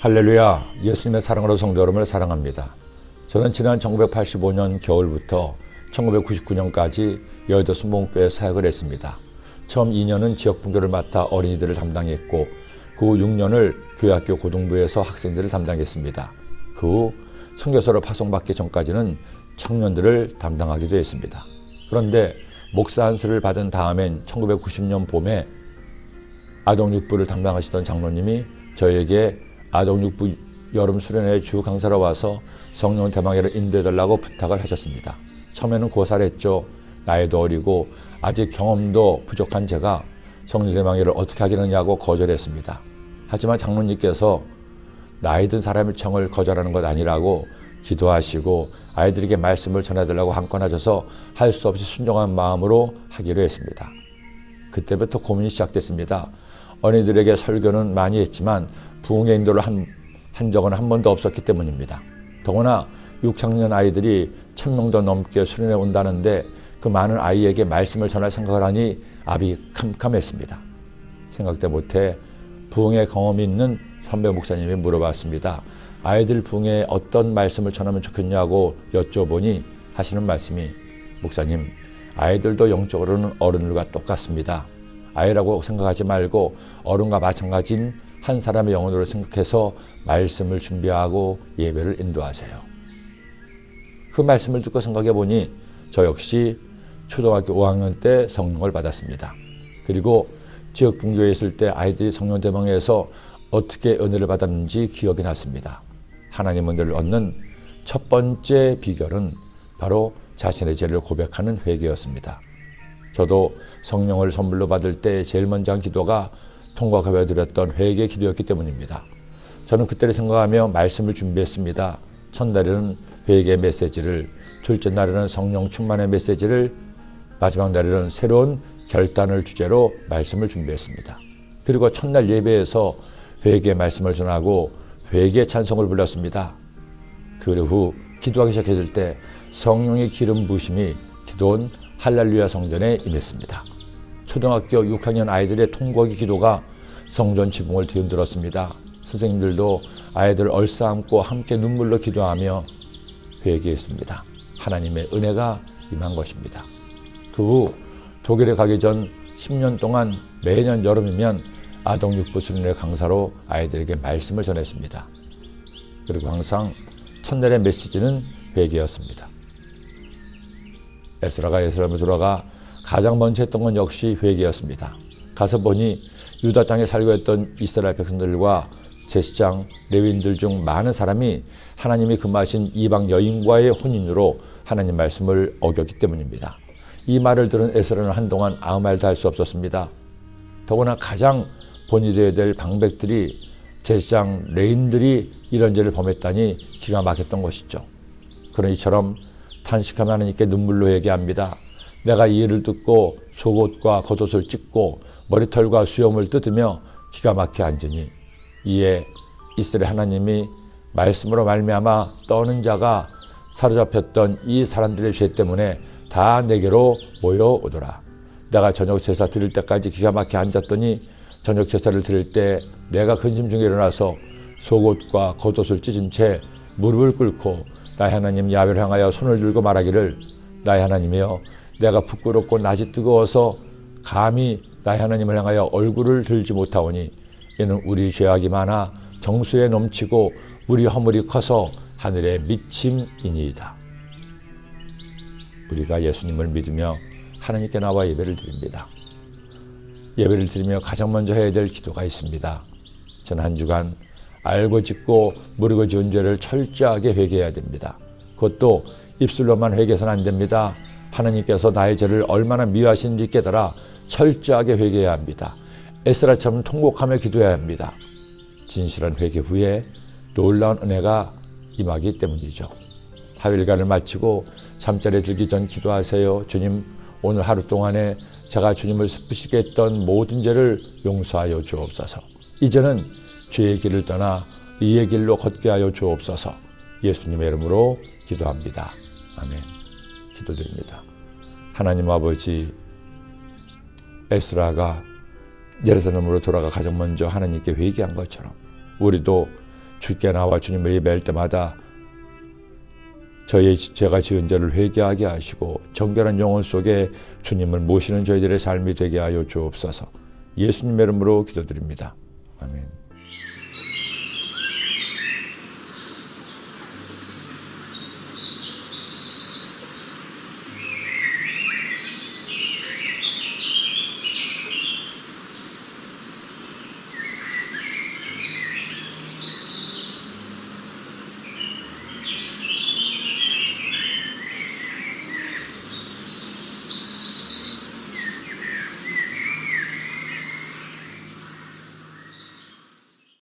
할렐루야, 예수님의 사랑으로 성도 여러분을 사랑합니다. 저는 지난 1985년 겨울부터 1999년까지 여의도 순복음교회 사역을 했습니다. 처음 2년은 지역분교를 맡아 어린이들을 담당했고 그 후 6년을 교회학교 고등부에서 학생들을 담당했습니다. 그 후 선교사로 파송받기 전까지는 청년들을 담당하기도 했습니다. 그런데 목사 안수를 받은 다음엔 1990년 봄에 아동육부를 담당하시던 장로님이 저에게 아동육부 여름 수련회 주 강사로 와서 성령 대망회를 인도해달라고 부탁을 하셨습니다. 처음에는 고사했죠. 나이도 어리고 아직 경험도 부족한 제가 성령 대망회를 어떻게 하겠느냐고 거절했습니다. 하지만 장로님께서 나이 든 사람의 청을 거절하는 것 아니라고 기도하시고 아이들에게 말씀을 전해달라고 한건하셔서 할 수 없이 순종한 마음으로 하기로 했습니다. 그때부터 고민이 시작됐습니다. 어린이들에게 설교는 많이 했지만 부흥의 인도를 한 적은 한 번도 없었기 때문입니다. 더구나 6학년 아이들이 1000명도 넘게 수련회 온다는데 그 많은 아이에게 말씀을 전할 생각을 하니 압이 캄캄했습니다. 생각도 못해 부흥의 경험이 있는 선배 목사님이 물어봤습니다. 아이들 부흥에 어떤 말씀을 전하면 좋겠냐고 여쭤보니 하시는 말씀이 목사님, 아이들도 영적으로는 어른들과 똑같습니다. 아이라고 생각하지 말고 어른과 마찬가지인 한 사람의 영혼으로 생각해서 말씀을 준비하고 예배를 인도하세요. 그 말씀을 듣고 생각해 보니 저 역시 초등학교 5학년 때 성령을 받았습니다. 그리고 지역 분교에 있을 때 아이들이 성령 대망회에서 어떻게 은혜를 받았는지 기억이 났습니다. 하나님 은혜를 얻는 첫 번째 비결은 바로 자신의 죄를 고백하는 회개였습니다. 저도 성령을 선물로 받을 때 제일 먼저 한 기도가 통곡하며 드렸던 회개 기도였기 때문입니다. 저는 그때를 생각하며 말씀을 준비했습니다. 첫날에는 회개 메시지를, 둘째 날에는 성령 충만의 메시지를, 마지막 날에는 새로운 결단을 주제로 말씀을 준비했습니다. 그리고 첫날 예배에서 회개 말씀을 전하고 회개 찬송을 불렀습니다. 그 후 기도하기 시작했을 때 성령의 기름 부으심이 기도원 할렐루야 성전에 임했습니다. 초등학교 6학년 아이들의 통곡의 기도가 성전 지붕을 뒤흔들었습니다. 선생님들도 아이들을 얼싸안고 함께 눈물로 기도하며 회개했습니다. 하나님의 은혜가 임한 것입니다. 그 후 독일에 가기 전 10년 동안 매년 여름이면 아동육부 수련회 강사로 아이들에게 말씀을 전했습니다. 그리고 항상 첫날의 메시지는 회개였습니다. 에스라가 예루살렘에 돌아가 가장 먼저 했던 건 역시 회개였습니다. 가서 보니 유다 땅에 살고 있던 이스라엘 백성들과 제사장, 레위인들 중 많은 사람이 하나님이 금하신 이방 여인과의 혼인으로 하나님 말씀을 어겼기 때문입니다. 이 말을 들은 에스라는 한동안 아무 말도 할 수 없었습니다. 더구나 가장 본이 되어야 될 방백들이, 제사장, 레위인들이 이런 죄를 범했다니 기가 막혔던 것이죠. 그런 이처럼 탄식하며 하나님께 눈물로 회개합니다. 내가 이 일을 듣고 속옷과 겉옷을 찢고 머리털과 수염을 뜯으며 기가 막혀 앉으니 이에 이스라엘 하나님이 말씀으로 말미암아 떠는 자가 사로잡혔던 이 사람들의 죄 때문에 다 내게로 모여오더라. 내가 저녁 제사 드릴 때까지 기가 막혀 앉았더니 저녁 제사를 드릴 때 내가 근심 중에 일어나서 속옷과 겉옷을 찢은 채 무릎을 꿇고 나의 하나님 야훼를 향하여 손을 들고 말하기를 나의 하나님이여 내가 부끄럽고 낯이 뜨거워서 감히 나의 하나님을 향하여 얼굴을 들지 못하오니 이는 우리 죄악이 많아 정수에 넘치고 우리 허물이 커서 하늘에 미침이니이다. 우리가 예수님을 믿으며 하나님께 나와 예배를 드립니다. 예배를 드리며 가장 먼저 해야 될 기도가 있습니다. 저는 한 주간 알고 짓고 모르고 지은 죄를 철저하게 회개해야 됩니다. 그것도 입술로만 회개해서는 안 됩니다. 하나님께서 나의 죄를 얼마나 미워하시는지 깨달아 철저하게 회개해야 합니다. 에스라처럼 통곡하며 기도해야 합니다. 진실한 회개 후에 놀라운 은혜가 임하기 때문이죠. 하루 일과를 마치고 잠자리에 들기 전 기도하세요. 주님, 오늘 하루 동안에 제가 주님을 슬프시게 했던 모든 죄를 용서하여 주옵소서. 이제는 죄의 길을 떠나 의의 길로 걷게 하여 주옵소서. 예수님의 이름으로 기도합니다. 아멘. 기도드립니다. 하나님 아버지, 에스라가 예루살렘으로 돌아가 가장 먼저 하나님께 회개한 것처럼 우리도 주께 나와 주님을 예배할 때마다 저희의 제가 지은 죄를 회개하게 하시고 정결한 영혼 속에 주님을 모시는 저희들의 삶이 되게 하여 주옵소서. 예수님의 이름으로 기도드립니다. 아멘.